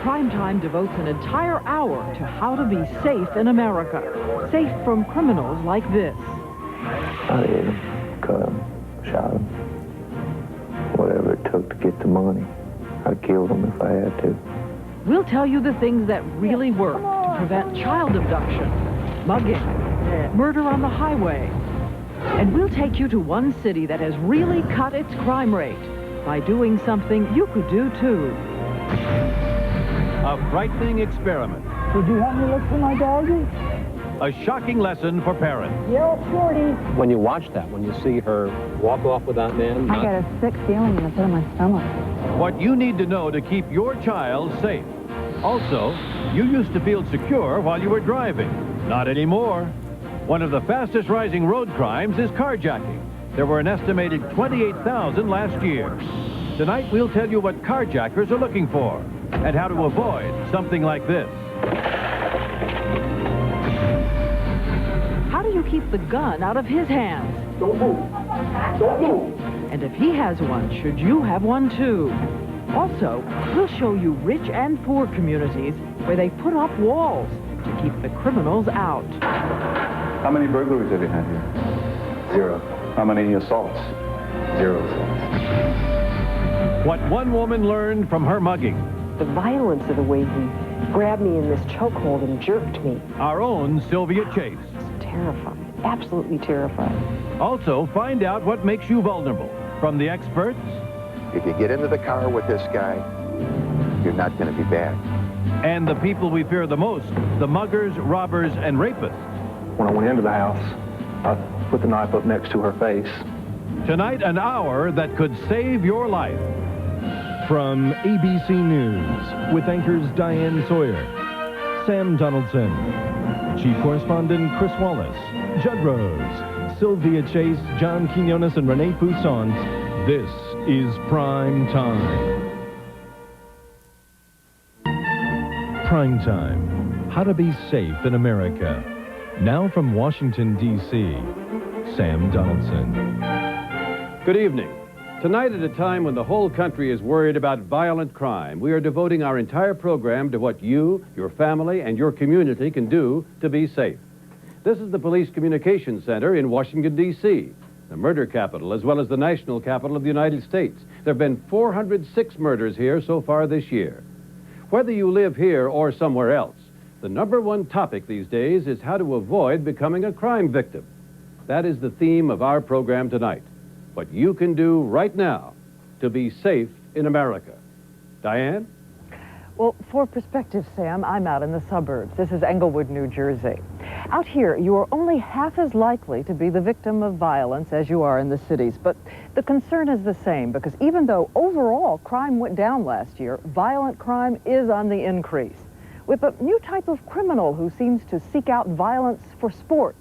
Primetime devotes an entire hour to how to be safe in America. Safe from criminals like this. I hit him, cut him, shot him. Whatever it took to get the money. I'd kill him if I had to. We'll tell you the things that really work to prevent child abduction, mugging, murder on the highway. And we'll take you to one city that has really cut its crime rate by doing something you could do too. A frightening experiment. Did you want me to look for my doggy? A shocking lesson for parents. Yeah, Shorty. When you watch that, when you see her walk off with that man... I got a sick feeling in the pit of my stomach. What you need to know to keep your child safe. Also, you used to feel secure while you were driving. Not anymore. One of the fastest rising road crimes is carjacking. There were an estimated 28,000 last year. Tonight, we'll tell you what carjackers are looking for and how to avoid something like this. How do you keep the gun out of his hands? Don't move. Don't move. And if he has one, should you have one too? Also, we'll show you rich and poor communities where they put up walls to keep the criminals out. How many burglaries have you had here? 0. How many assaults? 0. What one woman learned from her mugging. The violence of the way he grabbed me in this chokehold and jerked me. Our own Sylvia Chase. Terrifying. Absolutely terrifying. Also, find out what makes you vulnerable. From the experts. If you get into the car with this guy, you're not going to be bad. And the people we fear the most, the muggers, robbers, and rapists. When I went into the house, I put the knife up next to her face. Tonight, an hour that could save your life. From ABC News, with anchors Diane Sawyer, Sam Donaldson, Chief Correspondent Chris Wallace, Judd Rose, Sylvia Chase, John Quinones, and Renee Poussaint, this is Prime Time. Prime Time, how to be safe in America. Now from Washington, D.C., Sam Donaldson. Good evening. Tonight, at a time when the whole country is worried about violent crime, we are devoting our entire program to what you, your family, and your community can do to be safe. This is the Police Communications Center in Washington, D.C., the murder capital, as well as the national capital of the United States. There have been 406 murders here so far this year. Whether you live here or somewhere else, the #1 topic these days is how to avoid becoming a crime victim. That is the theme of our program tonight. What you can do right now to be safe in America. Diane? Well, for perspective, Sam, I'm out in the suburbs. This is Englewood, New Jersey. Out here, you are only half as likely to be the victim of violence as you are in the cities. But the concern is the same, because even though overall crime went down last year, violent crime is on the increase, with a new type of criminal who seems to seek out violence for sport.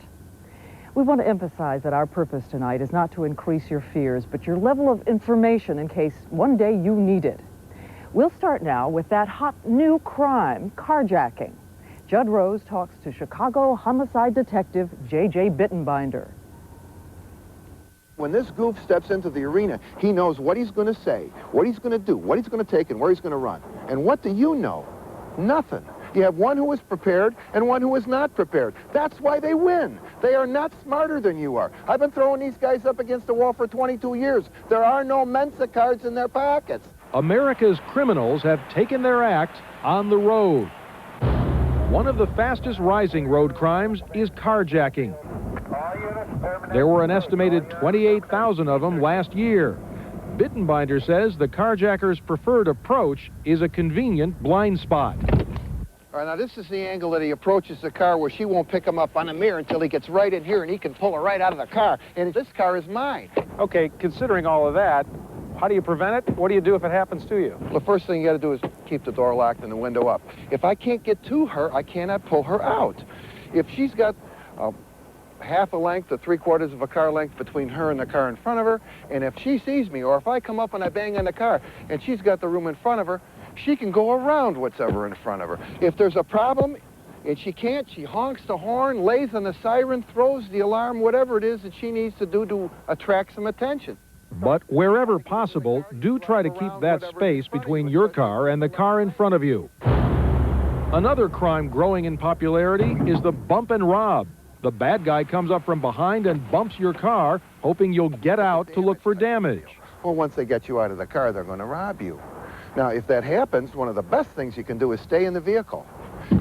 We want to emphasize that our purpose tonight is not to increase your fears, but your level of information in case one day you need it. We'll start now with that hot new crime, carjacking. Judd Rose talks to Chicago homicide detective J.J. Bittenbinder. When this goof steps into the arena, he knows what he's going to say, what he's going to do, what he's going to take, and where he's going to run. And what do you know? Nothing. You have one who is prepared and one who is not prepared. That's why they win. They are not smarter than you are. I've been throwing these guys up against the wall for 22 years. There are no Mensa cards in their pockets. America's criminals have taken their act on the road. One of the fastest rising road crimes is carjacking. There were an estimated 28,000 of them last year. Bittenbinder says the carjacker's preferred approach is a convenient blind spot. All right, now this is the angle that he approaches the car where she won't pick him up on the mirror until he gets right in here and he can pull her right out of the car. And this car is mine. Okay, considering all of that, how do you prevent it? What do you do if it happens to you? The first thing you got to do is keep the door locked and the window up. If I can't get to her, I cannot pull her out. If she's got half a length to 3/4 of a car length between her and the car in front of her, and if she sees me, or if I come up and I bang on the car and she's got the room in front of her, she can go around whatever in front of her. If there's a problem and she can't, she honks the horn, lays on the siren, throws the alarm, whatever it is that she needs to do to attract some attention. But wherever possible, do try to keep that space between your car and the car in front of you. Another crime growing in popularity is the bump and rob. The bad guy comes up from behind and bumps your car, hoping you'll get out to look for damage. Well, once they get you out of the car, they're going to rob you. Now, if that happens, one of the best things you can do is stay in the vehicle.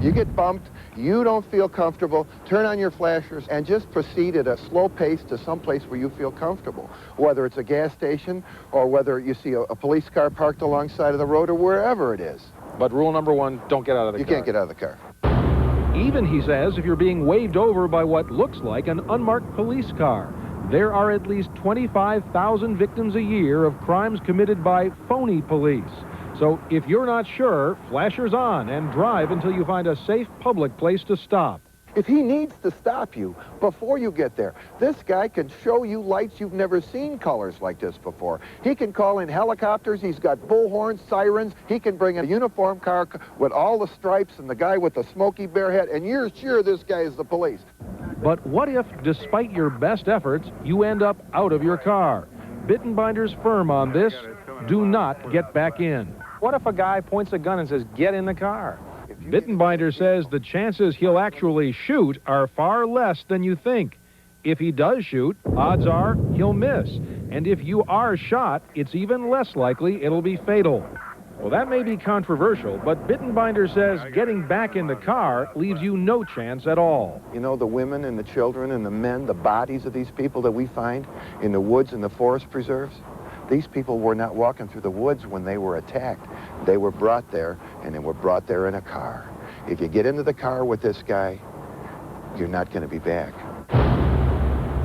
You get bumped, you don't feel comfortable, turn on your flashers and just proceed at a slow pace to someplace where you feel comfortable, whether it's a gas station or whether you see a police car parked alongside of the road or wherever it is. But rule number one, don't get out of the car. You can't get out of the car. Even, he says, if you're being waved over by what looks like an unmarked police car. There are at least 25,000 victims a year of crimes committed by phony police. So if you're not sure, flashers on and drive until you find a safe public place to stop. If he needs to stop you before you get there, this guy can show you lights you've never seen colors like this before. He can call in helicopters, he's got bullhorns, sirens, he can bring a uniform car with all the stripes and the guy with the smoky bear hat, and you're sure this guy is the police. But what if, despite your best efforts, you end up out of your car? Bittenbinder's firm on this: do not get back in. What if a guy points a gun and says, get in the car? Bittenbinder says the chances he'll actually shoot are far less than you think. If he does shoot, odds are he'll miss. And if you are shot, it's even less likely it'll be fatal. Well, that may be controversial, but Bittenbinder says getting back in the car leaves you no chance at all. You know, the women and the children and the men, the bodies of these people that we find in the woods and the forest preserves, these people were not walking through the woods when they were attacked. They were brought there, and they were brought there in a car. If you get into the car with this guy, you're not going to be back.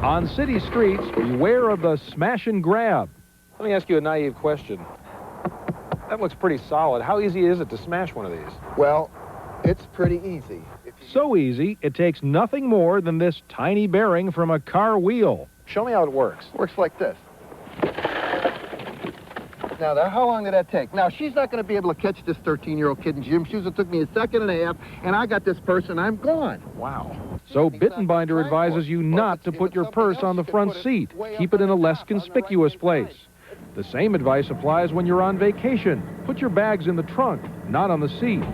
On city streets, beware of the smash and grab. Let me ask you a naive question. That looks pretty solid. How easy is it to smash one of these? Well, it's pretty easy. So easy, it takes nothing more than this tiny bearing from a car wheel. Show me how it works. Works like this. Now, how long did that take? Now, she's not going to be able to catch this 13-year-old kid in gym shoes. It took me a second and a half, and I got this purse, and I'm gone. Wow. So Bittenbinder advises you not to put your purse on the front seat. Keep it in a less conspicuous place. The same advice applies when you're on vacation. Put your bags in the trunk, not on the seat.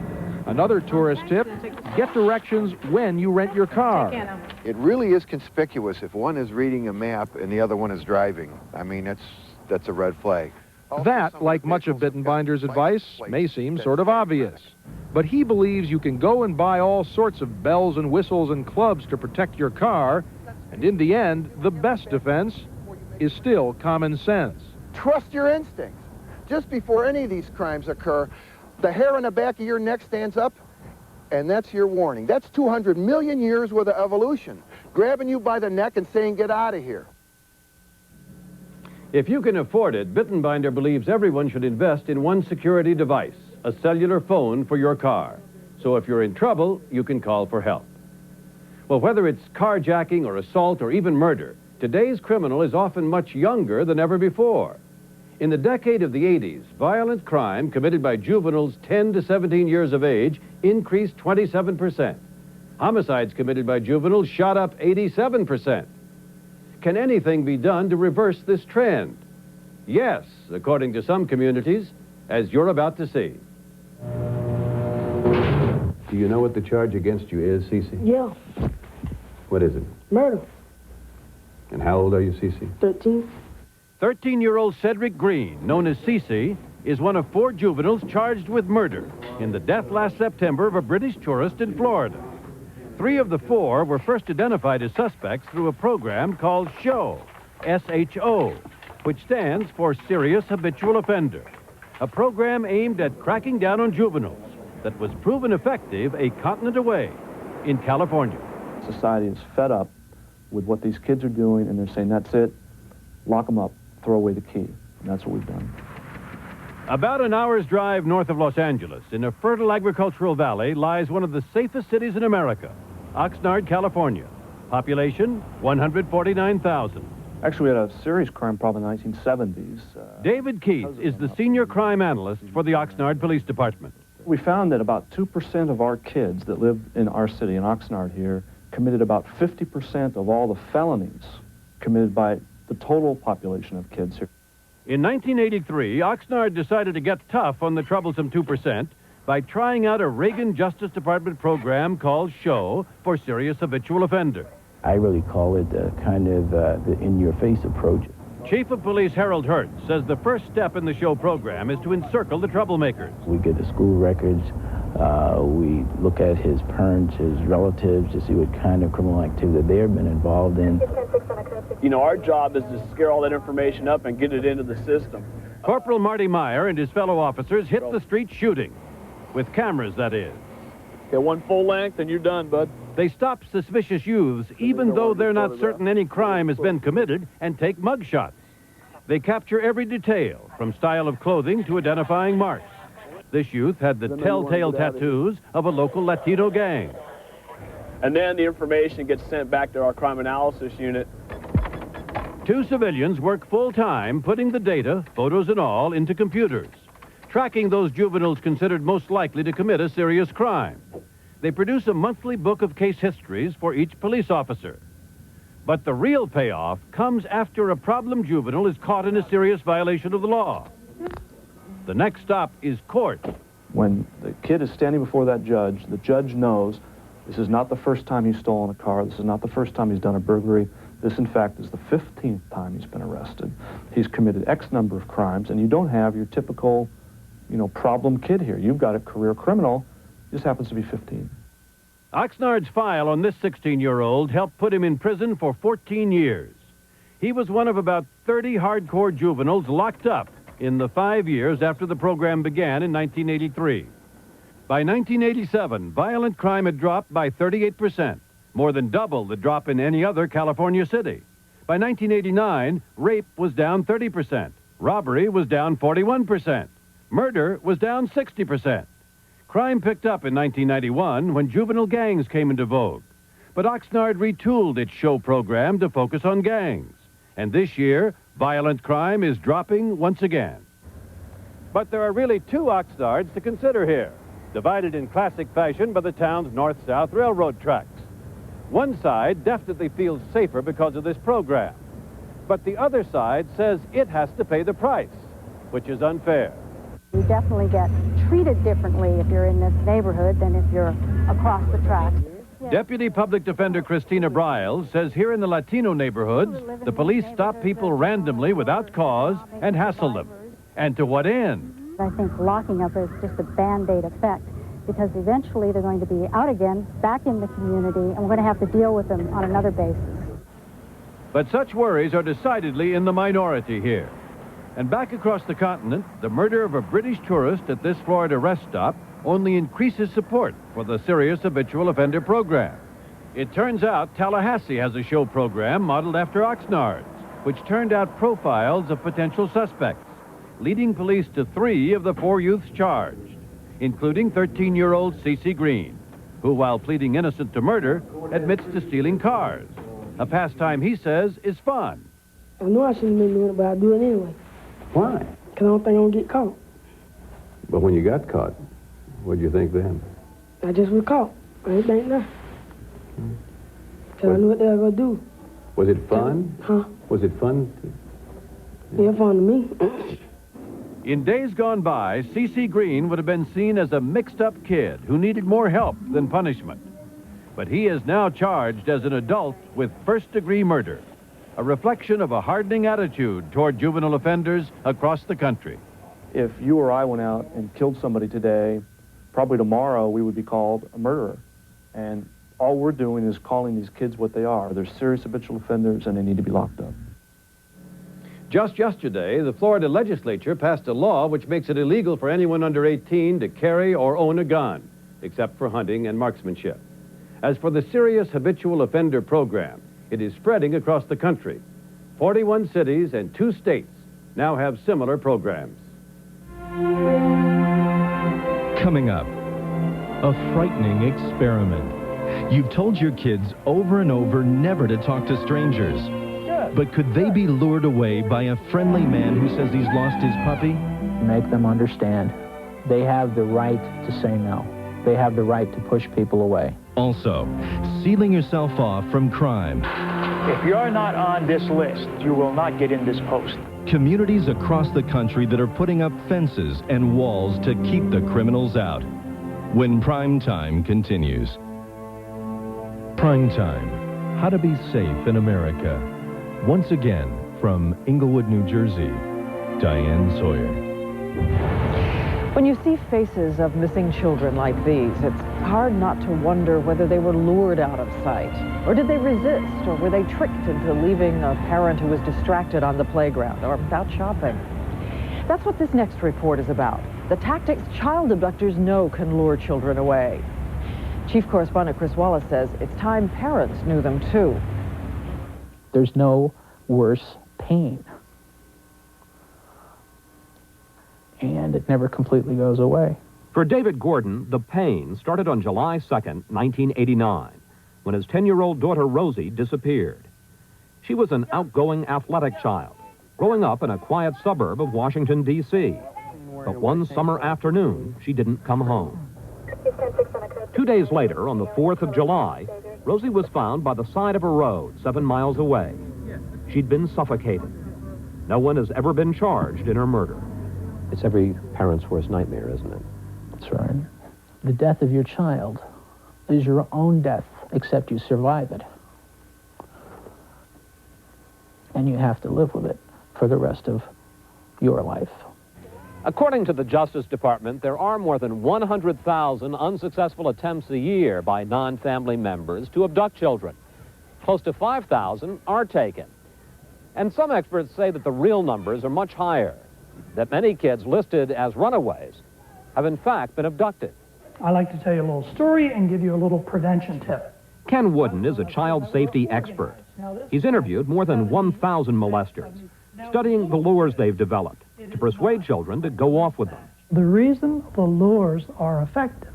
Another tourist tip: get directions when you rent your car. It really is conspicuous if one is reading a map and the other one is driving. I mean, that's a red flag. That, like much of Bittenbinder's advice, may seem sort of obvious. But he believes you can go and buy all sorts of bells and whistles and clubs to protect your car, and in the end, the best defense is still common sense. Trust your instincts. Just before any of these crimes occur, the hair on the back of your neck stands up, and that's your warning. That's 200 million years worth of evolution, grabbing you by the neck and saying, get out of here. If you can afford it, Bittenbinder believes everyone should invest in one security device, a cellular phone for your car. So if you're in trouble, you can call for help. Well, whether it's carjacking or assault or even murder, today's criminal is often much younger than ever before. In the decade of the 80s, violent crime committed by juveniles 10 to 17 years of age increased 27%. Homicides committed by juveniles shot up 87%. Can anything be done to reverse this trend? Yes, according to some communities, as you're about to see. Do you know what the charge against you is, Cece? Yeah, What is it? murder. And how old are you, Cece? 13. 13-year-old Cedric Green, known as Cece, is one of 4 juveniles charged with murder in the death last September of a British tourist in Florida. 3 of the 4 were first identified as suspects through a program called SHO, S-H-O, which stands for Serious Habitual Offender, a program aimed at cracking down on juveniles that was proven effective a continent away in California. Society is fed up with what these kids are doing, and they're saying, that's it, lock them up, throw away the key. And that's what we've done. About an hour's drive north of Los Angeles, in a fertile agricultural valley, lies one of the safest cities in America, Oxnard, California. Population, 149,000. Actually, we had a serious crime problem in the 1970s. David Keats is the senior crime analyst for the Oxnard Police Department. We found that about 2% of our kids that live in our city, in Oxnard here, committed about 50% of all the felonies committed by the total population of kids here. In 1983, Oxnard decided to get tough on the troublesome 2% by trying out a Reagan Justice Department program called SHOW for serious habitual offender. I really call it kind of the in-your-face approach. Chief of Police Harold Hurt says the first step in the SHOW program is to encircle the troublemakers. We get the school records. We look at his parents, his relatives, to see what kind of criminal activity they've been involved in. You know, our job is to scare all that information up and get it into the system. Corporal Marty Meyer and his fellow officers hit the street shooting. With cameras, that is. Get one full length and you're done, bud. They stop suspicious youths even though they're not certain any crime has been committed and take mug shots. They capture every detail, from style of clothing to identifying marks. This youth had the telltale tattoos of a local Latino gang. And then the information gets sent back to our crime analysis unit. 2 civilians work full-time putting the data, photos and all, into computers, tracking those juveniles considered most likely to commit a serious crime. They produce a monthly book of case histories for each police officer. But the real payoff comes after a problem juvenile is caught in a serious violation of the law. The next stop is court. When the kid is standing before that judge, the judge knows this is not the first time he's stolen a car. This is not the first time he's done a burglary. This, in fact, is the 15th time he's been arrested. He's committed X number of crimes, and you don't have your typical, problem kid here. You've got a career criminal. He just happens to be 15. Oxnard's file on this 16-year-old helped put him in prison for 14 years. He was one of about 30 hardcore juveniles locked up in the 5 years after the program began in 1983. By 1987, violent crime had dropped by 38%, more than double the drop in any other California city. By 1989, rape was down 30%, robbery was down 41%, murder was down 60%. Crime picked up in 1991 when juvenile gangs came into vogue. But Oxnard retooled its SHOW program to focus on gangs. And this year, violent crime is dropping once again. But there are really 2 Oxnards to consider here, divided in classic fashion by the town's north-south railroad tracks. One side definitely feels safer because of this program. But the other side says it has to pay the price, which is unfair. You definitely get treated differently if you're in this neighborhood than if you're across the tracks. Deputy Public Defender Christina Briles says here in the Latino neighborhoods, the police stop people randomly without cause and hassle them. And to what end? I think locking up is just a Band-Aid effect, because eventually they're going to be out again, back in the community, and we're going to have to deal with them on another basis. But such worries are decidedly in the minority here. And back across the continent, the murder of a British tourist at this Florida rest stop only increases support for the serious habitual offender program. It turns out Tallahassee has a SHOW program modeled after Oxnard's, which turned out profiles of potential suspects, leading police to 3 of the 4 youths charged, including 13-year-old C.C. Green, who, while pleading innocent to murder, admits to stealing cars, a pastime he says is fun. I know I shouldn't have been doing it, but I do it anyway. Why? Because I don't think I'm going to get caught. But when you got caught, what'd you think then? I just was caught. I ain't think nothing. Because I knew what they were going to do. Was it fun? Huh? Was it fun? Yeah, fun to me. In days gone by, C.C. Green would have been seen as a mixed-up kid who needed more help than punishment. But he is now charged as an adult with first-degree murder, a reflection of a hardening attitude toward juvenile offenders across the country. If you or I went out and killed somebody today, probably tomorrow we would be called a murderer. And all we're doing is calling these kids what they are. They're serious habitual offenders and they need to be locked up. Just yesterday, the Florida legislature passed a law which makes it illegal for anyone under 18 to carry or own a gun, except for hunting and marksmanship. As for the serious habitual offender program, it is spreading across the country. 41 cities and 2 states now have similar programs. Coming up, a frightening experiment. You've told your kids over and over never to talk to strangers. But could they be lured away by a friendly man who says he's lost his puppy? Make them understand they have the right to say no. They have the right to push people away. Also, sealing yourself off from crime. If you're not on this list, you will not get in this post. communities across the country that are putting up fences and walls to keep the criminals out. When Prime Time continues. Prime Time, how to be safe in America. Once again, from Englewood, New Jersey, Diane Sawyer. When you see faces of missing children like these, it's hard not to wonder whether they were lured out of sight. Or did they resist? Or were they tricked into leaving a parent who was distracted on the playground or out shopping? That's what this next report is about. The tactics child abductors know can lure children away. Chief Correspondent Chris Wallace says it's time parents knew them too. There's no worse pain. And it never completely goes away. For David Gordon, the pain started on July 2nd, 1989, when his 10-year-old daughter Rosie disappeared. She was an outgoing, athletic child, growing up in a quiet suburb of Washington, D.C. But one summer afternoon, she didn't come home. 2 days later, on the 4th of July, Rosie was found by the side of a road 7 miles away. She'd been suffocated. No one has ever been charged in her murder. It's every parent's worst nightmare, isn't it? That's right. The death of your child is your own death, except you survive it. And you have to live with it for the rest of your life. According to the Justice Department, there are more than 100,000 unsuccessful attempts a year by non-family members to abduct children. Close to 5,000 are taken. And some experts say that the real numbers are much higher, that many kids listed as runaways have in fact been abducted. I like to tell you a little story and give you a little prevention tip. Ken Wooden is a child safety expert. He's interviewed more than 1,000 molesters, studying the lures they've developed to persuade children to go off with them. The reason the lures are effective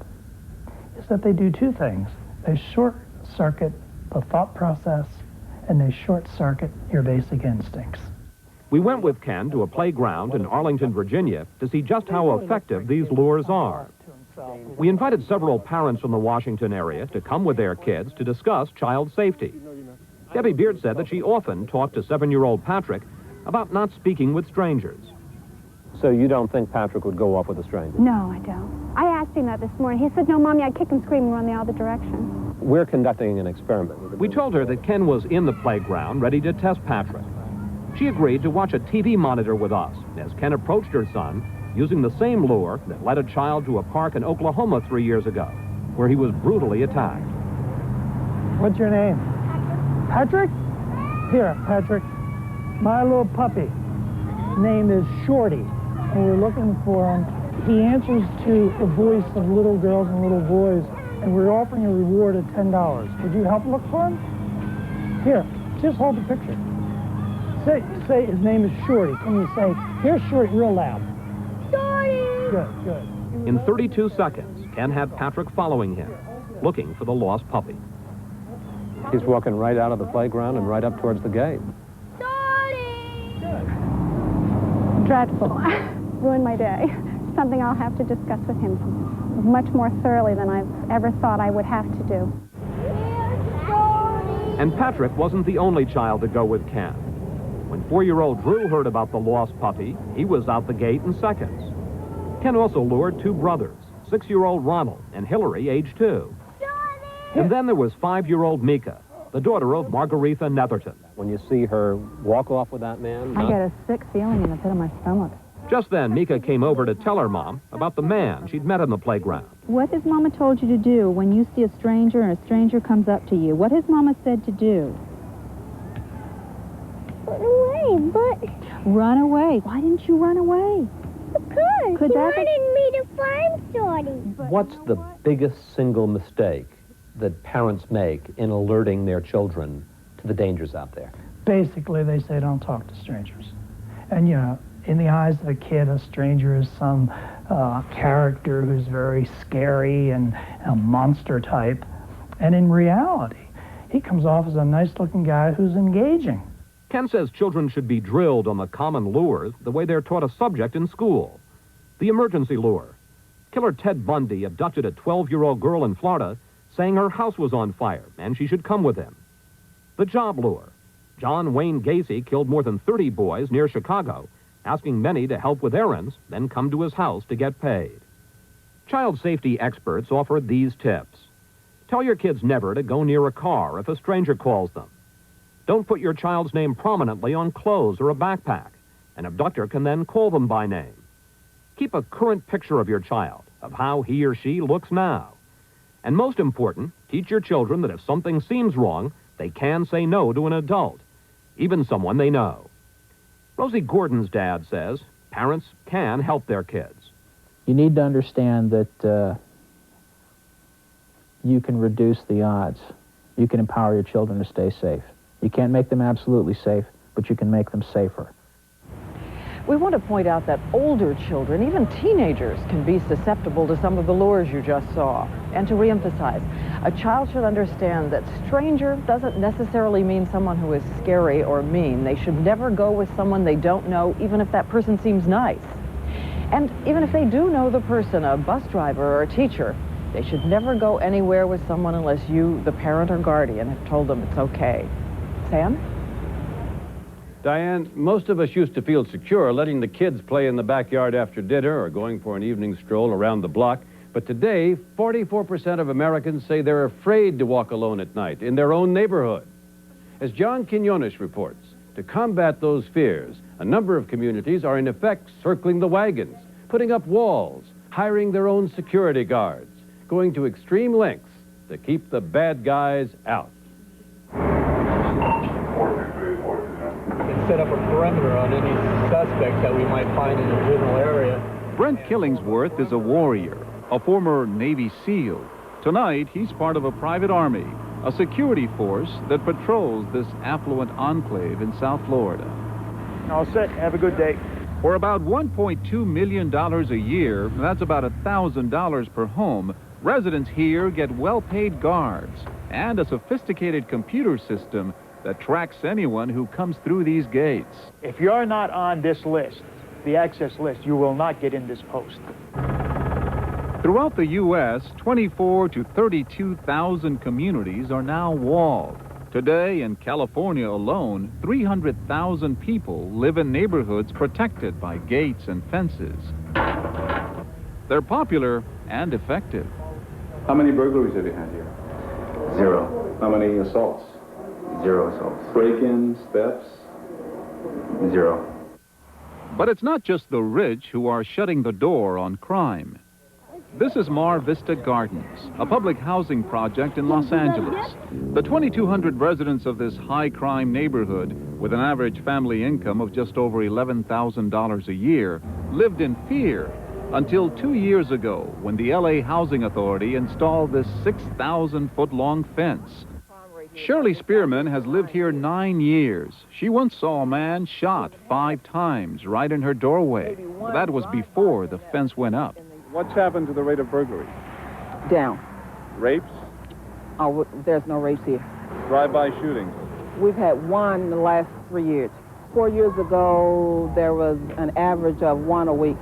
is that they do two things. They short-circuit the thought process and they short-circuit your basic instincts. We went with Ken to a playground in Arlington, Virginia to see just how effective these lures are. We invited several parents from the Washington area to come with their kids to discuss child safety. Debbie Beard said that she often talked to 7-year-old Patrick about not speaking with strangers. So you don't think Patrick would go off with a stranger? No, I don't. I asked him that this morning. He said, no, Mommy, I'd kick and scream and run the other direction. We're conducting an experiment. We told her that Ken was in the playground ready to test Patrick. She agreed to watch a TV monitor with us as Ken approached her son using the same lure that led a child to a park in Oklahoma 3 years ago, where he was brutally attacked. What's your name? Patrick? Here, Patrick. My little puppy. Name is Shorty, and we're looking for him. He answers to the voice of little girls and little boys, and we're offering a reward of $10. Would you help look for him? Here, just hold the picture. Say his name is Shorty. Can you say, here's Shorty, real loud? Shorty! Good, good. In 32 seconds, Ken had Patrick following him, looking for the lost puppy. He's walking right out of the playground and right up towards the gate. Dreadful. Ruined my day. Something I'll have to discuss with him much more thoroughly than I've ever thought I would have to do. And Patrick wasn't the only child to go with Ken. When 4-year-old Drew heard about the lost puppy, he was out the gate in seconds. Ken also lured 2 brothers, 6-year-old Ronald and Hillary, age 2. And then there was 5-year-old Mika, the daughter of Margaretha Netherton. When you see her walk off with that man... I get a sick feeling in the pit of my stomach. Just then, Mika came over to tell her mom about the man she'd met in the playground. What has Mama told you to do when you see a stranger and a stranger comes up to you? What has Mama said to do? Run away, but... Run away. Why didn't you run away? Because Could he that wanted me to find Shorty. What's the biggest single mistake that parents make in alerting their children to the dangers out there? Basically, they say don't talk to strangers. And, you know, in the eyes of a kid, a stranger is some character who's very scary and a monster type. And in reality, he comes off as a nice-looking guy who's engaging. Ken says children should be drilled on the common lures the way they're taught a subject in school. The emergency lure. Killer Ted Bundy abducted a 12-year-old girl in Florida, saying her house was on fire and she should come with him. The job lure. John Wayne Gacy killed more than 30 boys near Chicago, asking many to help with errands, then come to his house to get paid. Child safety experts offer these tips. Tell your kids never to go near a car if a stranger calls them. Don't put your child's name prominently on clothes or a backpack. An abductor can then call them by name. Keep a current picture of your child, of how he or she looks now. And most important, teach your children that if something seems wrong, they can say no to an adult, even someone they know. Rosie Gordon's dad says parents can help their kids. You need to understand that you can reduce the odds. You can empower your children to stay safe. You can't make them absolutely safe, but you can make them safer. We want to point out that older children, even teenagers, can be susceptible to some of the lures you just saw. And to reemphasize, a child should understand that stranger doesn't necessarily mean someone who is scary or mean. They should never go with someone they don't know, even if that person seems nice. And even if they do know the person, a bus driver or a teacher, they should never go anywhere with someone unless you, the parent or guardian, have told them it's okay. Sam? Diane, most of us used to feel secure letting the kids play in the backyard after dinner or going for an evening stroll around the block. But today, 44% of Americans say they're afraid to walk alone at night in their own neighborhood. As John Quinones reports, to combat those fears, a number of communities are in effect circling the wagons, putting up walls, hiring their own security guards, going to extreme lengths to keep the bad guys out. Set up a perimeter on any suspect that we might find in the general area. Brent Killingsworth is a warrior, a former Navy SEAL. Tonight, he's part of a private army, a security force that patrols this affluent enclave in South Florida. All set. Have a good day. For about $1.2 million a year, that's about $1,000 per home, residents here get well-paid guards and a sophisticated computer system that tracks anyone who comes through these gates. If you're not on this list, the access list, you will not get in this post. Throughout the U.S., 24 to 32,000 communities are now walled. Today, in California alone, 300,000 people live in neighborhoods protected by gates and fences. They're popular and effective. How many burglaries have you had here? 0. How many assaults? 0 assaults. Break-ins, thefts? 0. But it's not just the rich who are shutting the door on crime. This is Mar Vista Gardens, a public housing project in Los Angeles. The 2,200 residents of this high-crime neighborhood, with an average family income of just over $11,000 a year, lived in fear until 2 years ago when the LA Housing Authority installed this 6,000-foot-long fence. Shirley Spearman has lived here 9 years. She once saw a man shot 5 times right in her doorway. That was before the fence went up. What's happened to the rate of burglary? Down. Rapes? Oh, there's no rapes here. Drive-by shootings? We've had one in the last 3 years. 4 years ago, there was an average of 1 a week.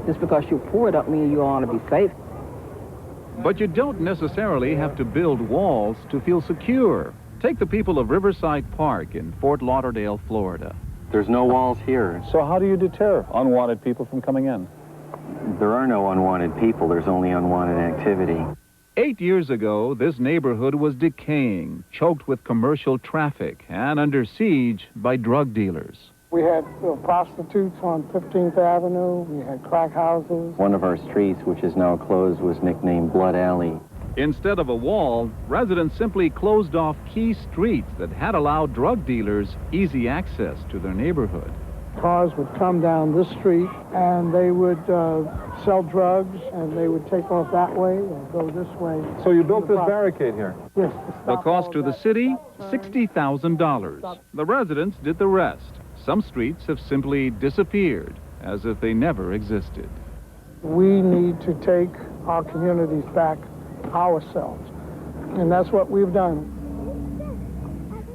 Just because you're poor don't mean you want to be safe. But you don't necessarily have to build walls to feel secure. Take the people of Riverside Park in Fort Lauderdale, Florida. There's no walls here. So how do you deter unwanted people from coming in? There are no unwanted people. There's only unwanted activity. 8 years ago, this neighborhood was decaying, choked with commercial traffic, and under siege by drug dealers. We had prostitutes on 15th Avenue. We had crack houses. One of our streets, which is now closed, was nicknamed Blood Alley. Instead of a wall, residents simply closed off key streets that had allowed drug dealers easy access to their neighborhood. Cars would come down this street, and they would sell drugs, and they would take off that way and go this way. So you built this barricade here? Yes. The cost to the city, $60,000. The residents did the rest. Some streets have simply disappeared, as if they never existed. We need to take our communities back ourselves, and that's what we've done.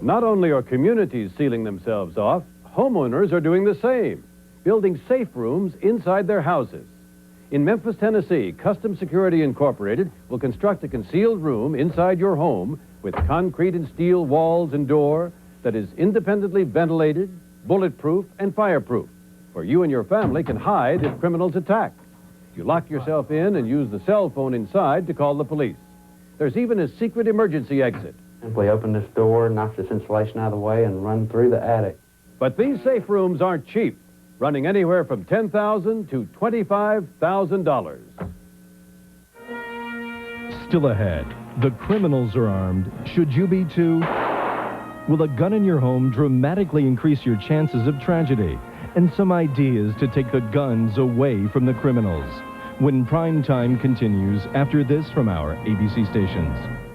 Not only are communities sealing themselves off, homeowners are doing the same, building safe rooms inside their houses. In Memphis, Tennessee, Custom Security Incorporated will construct a concealed room inside your home with concrete and steel walls and door, that is independently ventilated, bulletproof, and fireproof, where you and your family can hide if criminals attack. You lock yourself in and use the cell phone inside to call the police. There's even a secret emergency exit. Simply open this door, knock this insulation out of the way, and run through the attic. But these safe rooms aren't cheap, running anywhere from $10,000 to $25,000. Still ahead, the criminals are armed. Should you be too? Will a gun in your home dramatically increase your chances of tragedy? And some ideas to take the guns away from the criminals. When Prime Time continues after this from our ABC stations.